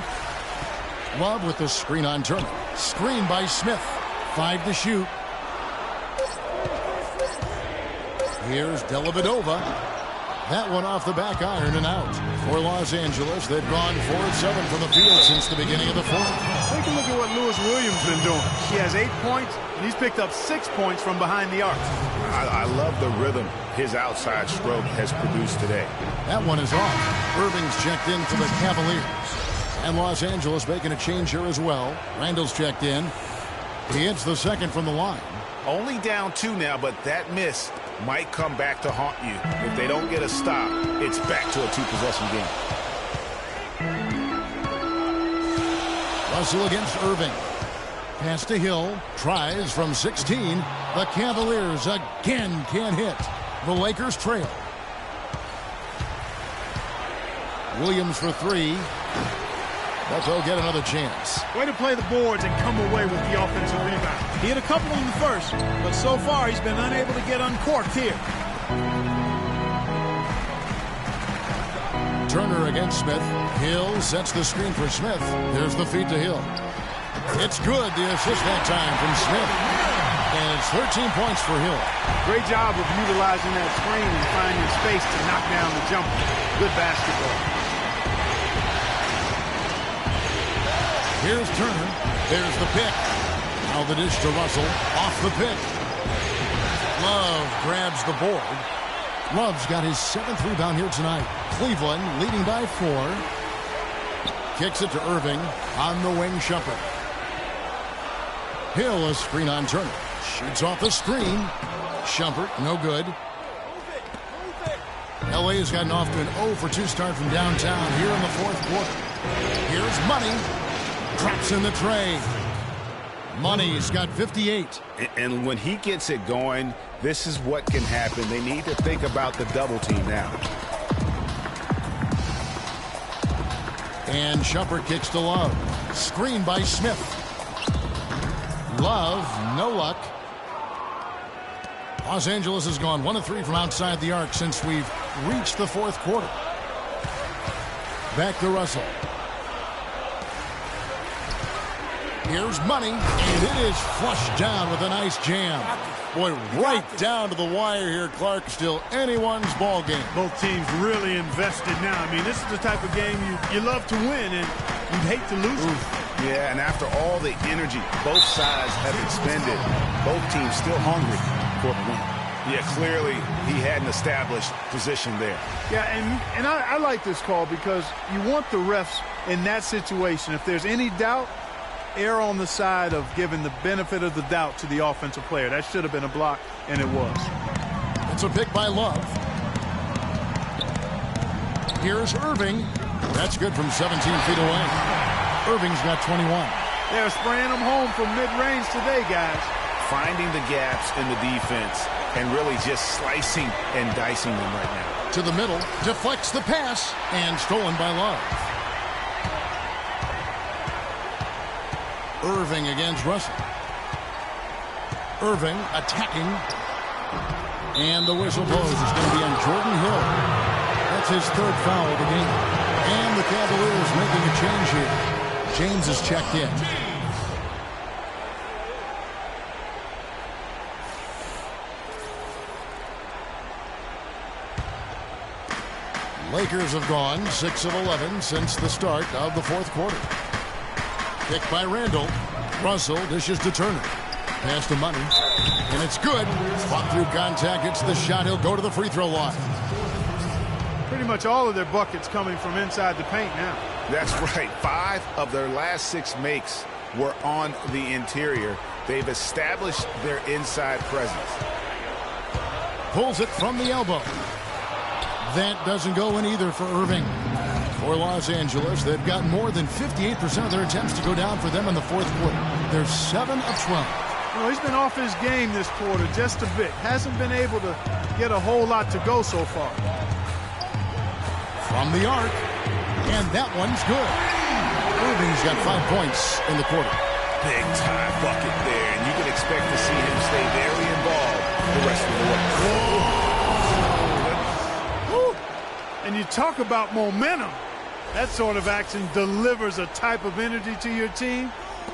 Love with the screen on Turner. Screen by Smith. 5 to shoot. Here's Dellavedova. That one off the back iron and out. For Los Angeles, they've gone 4 of 7 from the field since the beginning of the fourth. Take a look at what Lewis Williams been doing. He has 8 points, and he's picked up 6 points from behind the arc. I love the rhythm his outside stroke has produced today. That one is off. Irving's checked in for the Cavaliers. And Los Angeles making a change here as well. Randall's checked in. He hits the second from the line. Only down 2 now, but that miss might come back to haunt you. If they don't get a stop, it's back to a 2-possession game. Russell against Irving. Pass to Hill. Tries from 16. The Cavaliers again can't hit. The Lakers trail. Williams for 3. But they'll get another chance. Way to play the boards and come away with the offensive rebound. He hit a couple in the first, but so far he's been unable to get uncorked here. Turner against Smith. Hill sets the screen for Smith. There's the feed to Hill. It's good. The assist that time from Smith. And it's 13 points for Hill. Great job of utilizing that screen and finding space to knock down the jumper. Good basketball. Here's Turner. There's the pick. Now the dish to Russell. Off the pick. Love grabs the board. Love's got his 7th rebound here tonight. Cleveland leading by 4. Kicks it to Irving. On the wing, Shumpert. Hill, a screen on Turner. Shoots off the screen. Shumpert, no good. LA has gotten off to an 0 for 2 start from downtown here in the fourth quarter. Here's Money. Traps in the tray. Money's got 58. And when he gets it going, this is what can happen. They need to think about the double team now. And Shumpert kicks to Love. Screen by Smith. Love, no luck. Los Angeles has gone 1 of 3 from outside the arc since we've reached the fourth quarter. Back to Russell. Here's Money, and it is flushed down with a nice jam. Boy, right down to the wire here, Clark. Still anyone's ball game. Both teams really invested now. I mean, this is the type of game you love to win, and you'd hate to lose it. Yeah, and after all the energy both sides have expended, both teams still hungry for the win. Yeah, clearly he had an established position there. Yeah, and I like this call because you want the refs in that situation. If there's any doubt, err on the side of giving the benefit of the doubt to the offensive player. That should have been a block, and it was. It's a pick by Love. Here's Irving. That's good from 17 feet away. Irving's got 21. They're spraying them home from mid-range today, guys. Finding the gaps in the defense and really just slicing and dicing them right now. To the middle, deflects the pass, and stolen by Love. Irving against Russell. Irving attacking. And the whistle blows. It's going to be on Jordan Hill. That's his 3rd foul of the game. And the Cavaliers making a change here. James is checked in. Lakers have gone 6 of 11 since the start of the fourth quarter. Kick by Randall. Russell dishes to Turner. Pass to Money. And it's good. Fought through contact. It's the shot. He'll go to the free throw line. Pretty much all of their buckets coming from inside the paint now. That's right. 5 of their last 6 makes were on the interior. They've established their inside presence. Pulls it from the elbow. That doesn't go in either for Irving. For Los Angeles, they've got more than 58% of their attempts to go down for them in the fourth quarter. They're 7 of 12. You know, he's been off his game this quarter just a bit. Hasn't been able to get a whole lot to go so far. From the arc, and that one's good. Irving's got 5 points in the quarter. Big time bucket there, and you can expect to see him stay very involved the rest of the way. And you talk about momentum. That sort of action delivers a type of energy to your team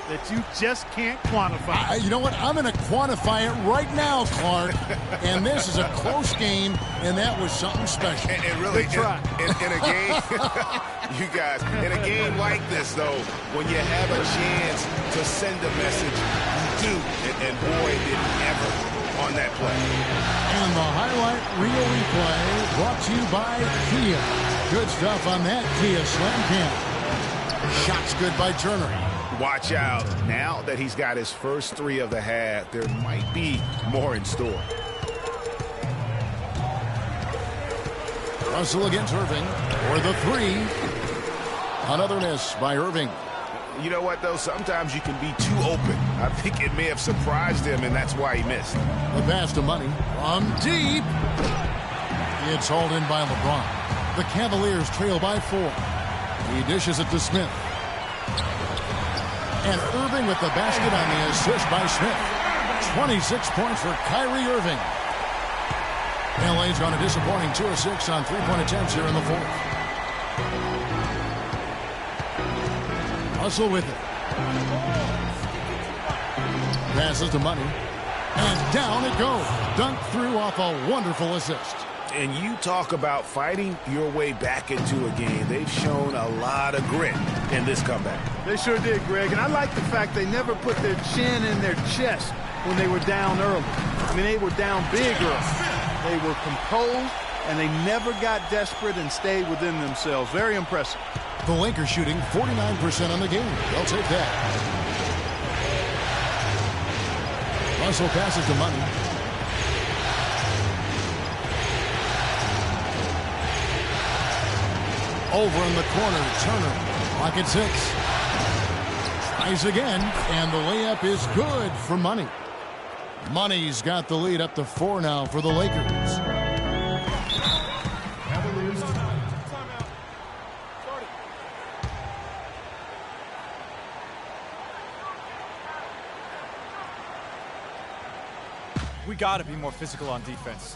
that you just can't quantify. You know what? I'm going to quantify it right now, Clark. And this is a close game, and that was something special. And really, in a game, you guys, in a game like this, though, when you have a chance to send a message, you do. And boy, did he ever on that play. And the highlight reel replay brought to you by Kia. Good stuff on that Kia Slam Cam. Shots good by Turner. Watch out. Now that he's got his first 3 of the half, there might be more in store. Russell against Irving for the 3. Another miss by Irving. You know what, though? Sometimes you can be too open. I think it may have surprised him, and that's why he missed. The pass to Money from deep. It's hauled in by LeBron. The Cavaliers trail by 4. He dishes it to Smith. And Irving with the basket on the assist by Smith. 26 points for Kyrie Irving. LA's gone a disappointing 2 of 6 on 3-point attempts here in the 4th. Russell with it. Passes to Money. And down it goes. Dunked through off a wonderful assist. And you talk about fighting your way back into a game. They've shown a lot of grit in this comeback. They sure did, Greg. And I like the fact they never put their chin in their chest when they were down early. I mean, they were down big early. They were composed, and they never got desperate and stayed within themselves. Very impressive. The Lakers shooting 49% on the game. They'll take that. Russell passes to Money. Over in the corner, Turner. Pocket 6. Tries again, and the layup is good for Money. Money's got the lead up to 4 now for the Lakers. We got to be more physical on defense.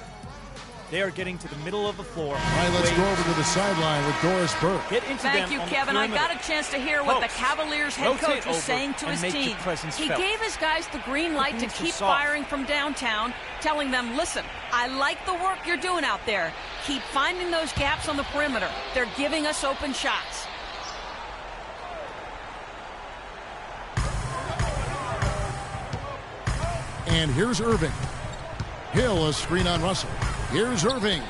They are getting to the middle of the floor. All right, let's go over to the sideline with Doris Burke. Get into Thank you, Kevin. I got a chance to hear what the Cavaliers head coach was saying to his team. He gave his guys the green light to keep firing from downtown, telling them, listen, I like the work you're doing out there. Keep finding those gaps on the perimeter. They're giving us open shots. And here's Irving. Hill, a screen on Russell. Here's Irving.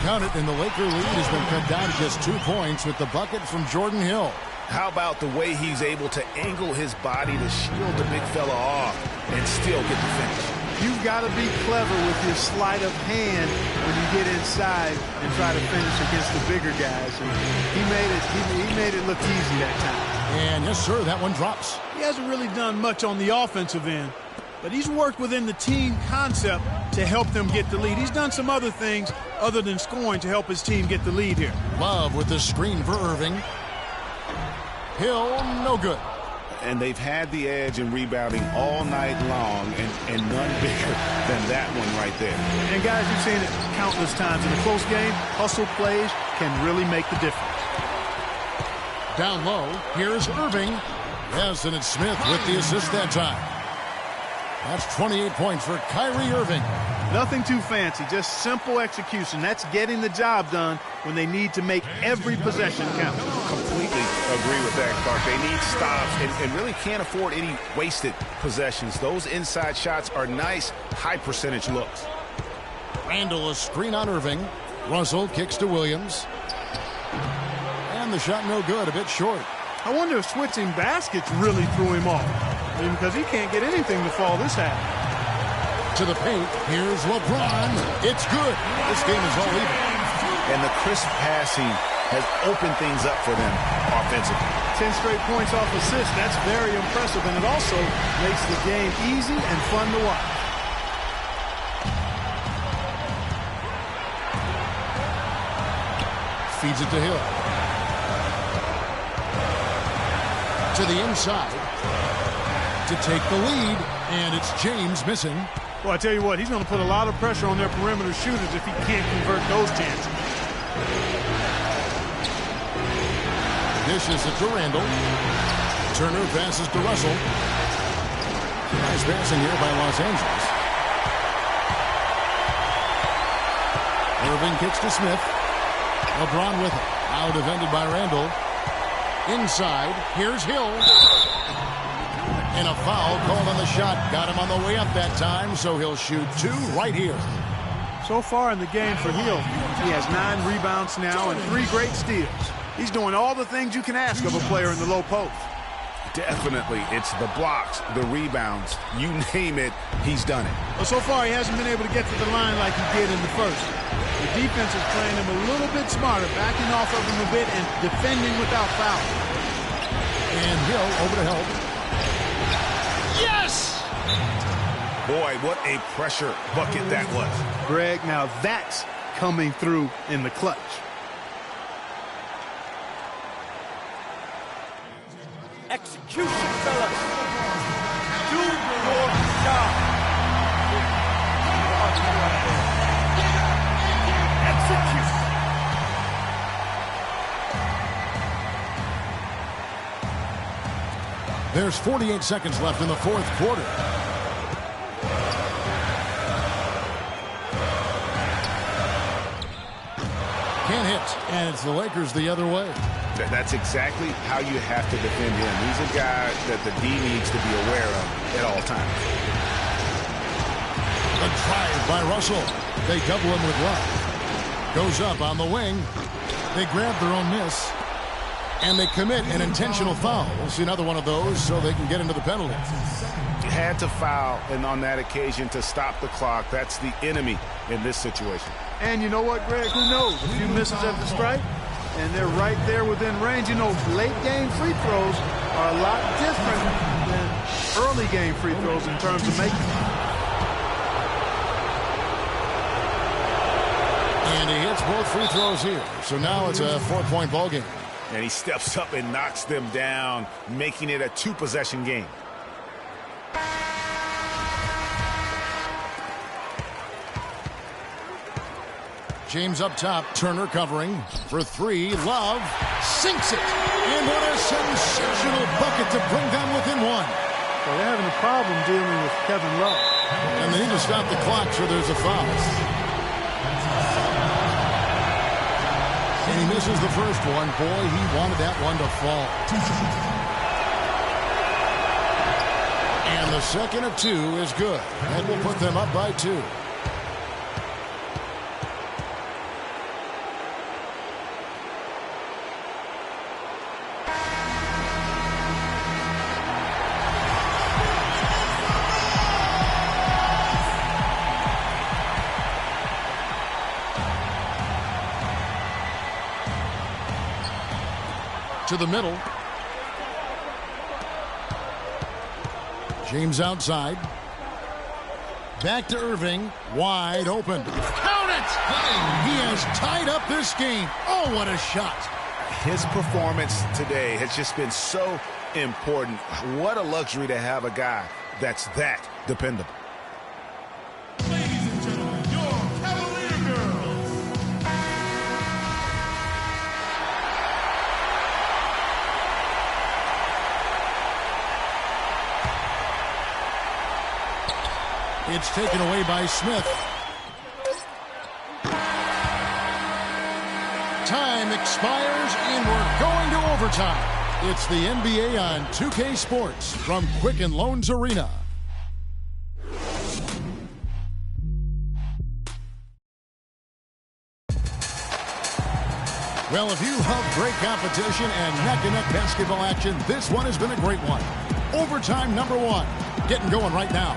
Count it, and the Laker lead has been cut down to just 2 points with the bucket from Jordan Hill. How about the way he's able to angle his body to shield the big fella off and still get the finish? You've got to be clever with your sleight of hand when you get inside and try to finish against the bigger guys. And he made it look easy that time. And yes, sir, that one drops. He hasn't really done much on the offensive end, but he's worked within the team concept to help them get the lead. He's done some other things other than scoring to help his team get the lead here. Love with the screen for Irving. Hill, no good. And they've had the edge in rebounding all night long, and none bigger than that one right there. And guys, you've seen it countless times in a close game. Hustle plays can really make the difference. Down low, here's Irving. Yes, and it's Smith with the assist that time. That's 28 points for Kyrie Irving. Nothing too fancy, just simple execution. That's getting the job done when they need to make every possession count. Completely agree with that, Clark. They need stops and really can't afford any wasted possessions. Those inside shots are nice, high-percentage looks. Randall, a screen on Irving. Russell kicks to Williams. And the shot no good, a bit short. I wonder if switching baskets really threw him off. I mean, because he can't get anything to fall this half. To the paint, here's LeBron. It's good. This game is all even. And the crisp passing has opened things up for them offensively. 10 straight points off assists. That's very impressive, and it also makes the game easy and fun to watch. Feeds it to Hill. To the inside to take the lead, and it's James missing. Well, I tell you what, he's going to put a lot of pressure on their perimeter shooters if he can't convert those chances. Dishes it to Randall. Turner passes to Russell. Nice passing here by Los Angeles. Irving kicks to Smith. LeBron with it. Now defended by Randall. Inside, here's Hill. And a foul called on the shot. Got him on the way up that time, so he'll shoot 2 right here. So far in the game for Hill, he has 9 rebounds now and 3 great steals. He's doing all the things you can ask of a player in the low post. Definitely. It's the blocks, the rebounds, you name it, he's done it. Well, so far he hasn't been able to get to the line like he did in the first. The defense is playing him a little bit smarter, backing off of him a bit and defending without foul. And Hill over to help. Yes! Boy, what a pressure bucket that was. Greg, now that's coming through in the clutch. Execution, fellas. Do your job. Execute. There's 48 seconds left in the 4th quarter. Can't hit, and it's the Lakers the other way. That's exactly how you have to defend him. He's a guy that the D needs to be aware of at all times. A drive by Russell. They double him with Love. Goes up on the wing. They grab their own miss. And they commit an intentional foul. We'll see another one of those so they can get into the penalty. Had to foul, and on that occasion to stop the clock. That's the enemy in this situation. And you know what, Greg? Who knows? A few misses at the stripe, and they're right there within range. You know, late game free throws are a lot different than early game free throws in terms of making them. And he hits both free throws here. So now it's a 4-point ball game. And he steps up and knocks them down, making it a 2-possession game. James up top, Turner covering for 3. Love sinks it. And what a sensational bucket to bring them within 1. So they're having a problem dealing with Kevin Love. And they need to stop the clock, so there's a foul. And he misses the first one. Boy, he wanted that one to fall. And the second of 2 is good. And will put them up by 2. To the middle. James outside. Back to Irving. Wide open. Count it! He has tied up this game. Oh, what a shot. His performance today has just been so important. What a luxury to have a guy that's that dependable. Ladies and gentlemen, your Cavalier girls. It's taken away by Smith. Time expires, and we're going to overtime. It's the NBA on 2K Sports from Quicken Loans Arena. Well, if you love great competition and neck-and-neck basketball action, this one has been a great one. Overtime number 1. Getting going right now.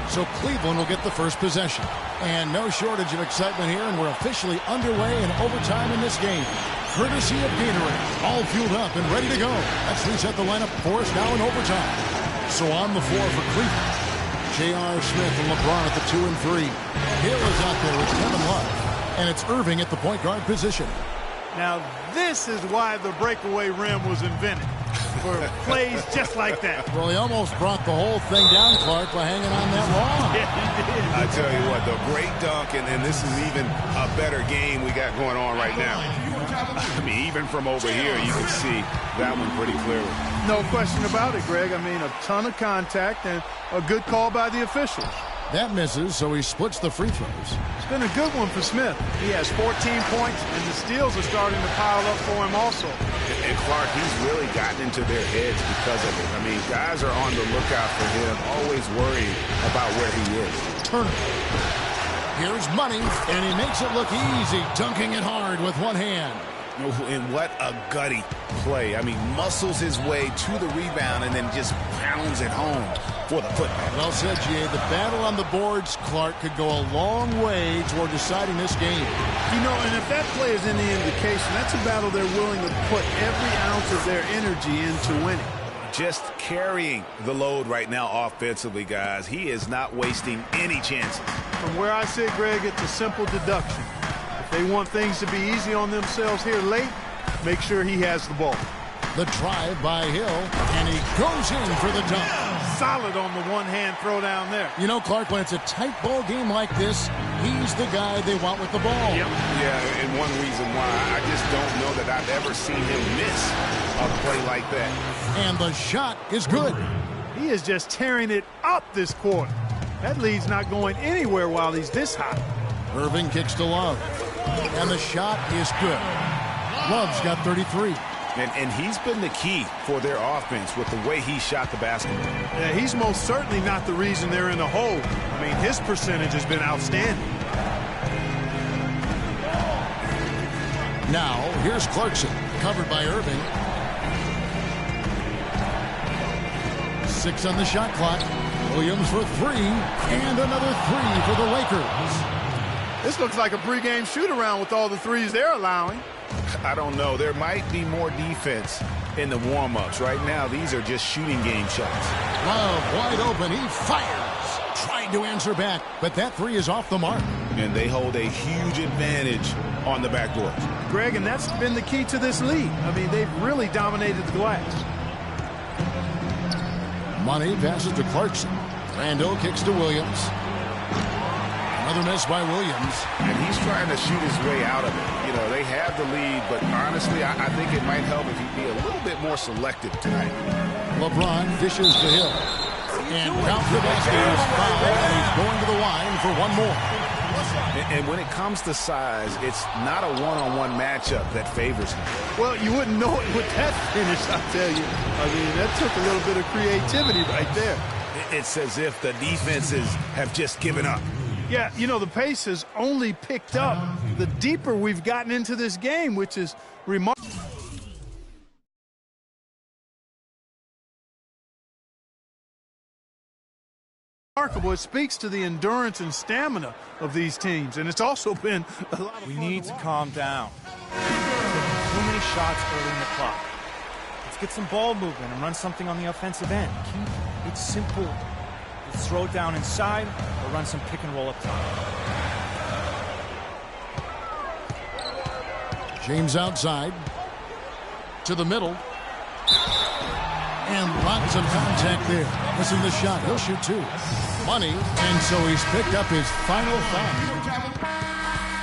So Cleveland will get the first possession. And no shortage of excitement here, and we're officially underway in overtime in this game. Courtesy of Gatorade, all fueled up and ready to go. Let's reset the lineup for us now in overtime. So on the floor for Cleveland, J.R. Smith and LeBron at the 2 and 3. Hill is out there with Kevin Love. And it's Irving at the point guard position. Now, this is why the breakaway rim was invented. For plays just like that. Well, he almost brought the whole thing down, Clark, by hanging on that wall. Yeah, he did. I tell you what, the great dunk, and this is even a better game we got going on right now. I mean, even from over here, you can see that one pretty clearly. No question about it, Greg. I mean, a ton of contact and a good call by the officials. That misses, so he splits the free throws. It's been a good one for Smith. He has 14 points, and the steals are starting to pile up for him also. And Clark, he's really gotten into their heads because of it. I mean, guys are on the lookout for him, always worried about where he is. Turner. Here's Money, and he makes it look easy, dunking it hard with one hand. And what a gutty play. I mean, muscles his way to the rebound and then just pounds it home for the putback. Well said, G.A. The battle on the boards, Clark, could go a long way toward deciding this game. You know, and if that play is any indication, that's a battle they're willing to put every ounce of their energy into winning. Just carrying the load right now offensively, guys. He is not wasting any chances. From where I sit, Greg, it's a simple deduction. If they want things to be easy on themselves here late, make sure he has the ball. The drive by Hill, and he goes in for the dunk. Solid on the one-hand throw down there. You know, Clark, when it's a tight ball game like this, he's the guy they want with the ball. Yep. Yeah, and one reason why I just don't know that I've ever seen him miss a play like that. And the shot is good. He is just tearing it up this quarter. That lead's not going anywhere while he's this hot. Irving kicks to Love. And the shot is good. Love's got 33. And he's been the key for their offense with the way he shot the basketball. Yeah, he's most certainly not the reason they're in the hole. I mean, his percentage has been outstanding. Now, here's Clarkson, covered by Irving. 6 on the shot clock. Williams for 3, and another 3 for the Lakers. This looks like a pregame shoot-around with all the threes they're allowing. I don't know. There might be more defense in the warm-ups. Right now, these are just shooting game shots. Love wide open. He fires. Trying to answer back, but that 3 is off the mark. And they hold a huge advantage on the backdoor. Greg, and that's been the key to this lead. I mean, they've really dominated the glass. Money passes to Clarkson. Randall kicks to Williams. Another miss by Williams. And he's trying to shoot his way out of it. You know, they have the lead, but honestly, I think it might help if he'd be a little bit more selective tonight. LeBron dishes to Hill. And count the basket is fouled, and he's going to the line for one more. And when it comes to size, it's not a one-on-one matchup that favors him. Well, you wouldn't know it with that finish, I'll tell you. I mean, that took a little bit of creativity right there. It's as if the defenses have just given up. Yeah, you know, the pace has only picked up the deeper we've gotten into this game, which is remarkable. It speaks to the endurance and stamina of these teams, and it's also been a lot of We fun need to to watch. calm down. Too many shots early in the clock. Let's get some ball movement and run something on the offensive end. Keep it simple. Let's throw it down inside or run some pick and roll up top. James outside. To the middle. And lots of contact there. Missing the shot. He'll shoot 2. Money. And so he's picked up his final foul.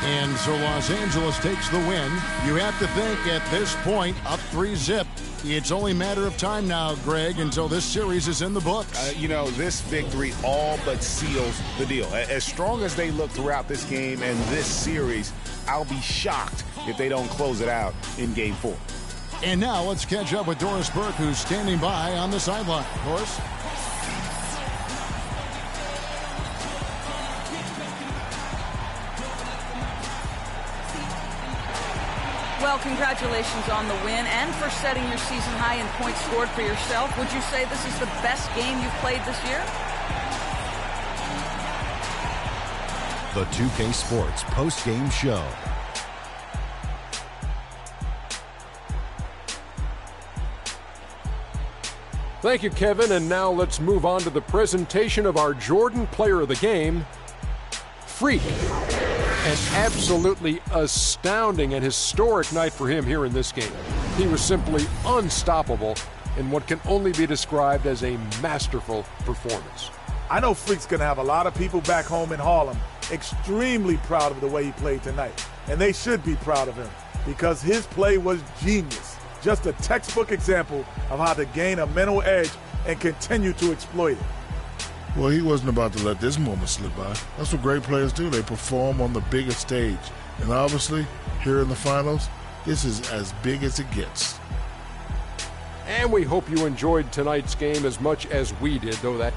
And so Los Angeles takes the win. You have to think at this point, up 3-zip. It's only a matter of time now, Greg, until this series is in the books. You know, this victory all but seals the deal. As strong as they look throughout this game and this series, I'll be shocked if they don't close it out in Game 4. And now let's catch up with Doris Burke, who's standing by on the sideline. Doris? Well, congratulations on the win and for setting your season high in points scored for yourself. Would you say this is the best game you've played this year? The 2K Sports post-game show. Thank you, Kevin. And now let's move on to the presentation of our Jordan Player of the Game, Freak. An absolutely astounding and historic night for him here in this game. He was simply unstoppable in what can only be described as a masterful performance. I know Freak's going to have a lot of people back home in Harlem extremely proud of the way he played tonight, and they should be proud of him. because his play was genius. Just a textbook example of how to gain a mental edge and continue to exploit it. Well, he wasn't about to let this moment slip by. That's what great players do. They perform on the biggest stage. And obviously, here in the finals, this is as big as it gets. And we hope you enjoyed tonight's game as much as we did, though that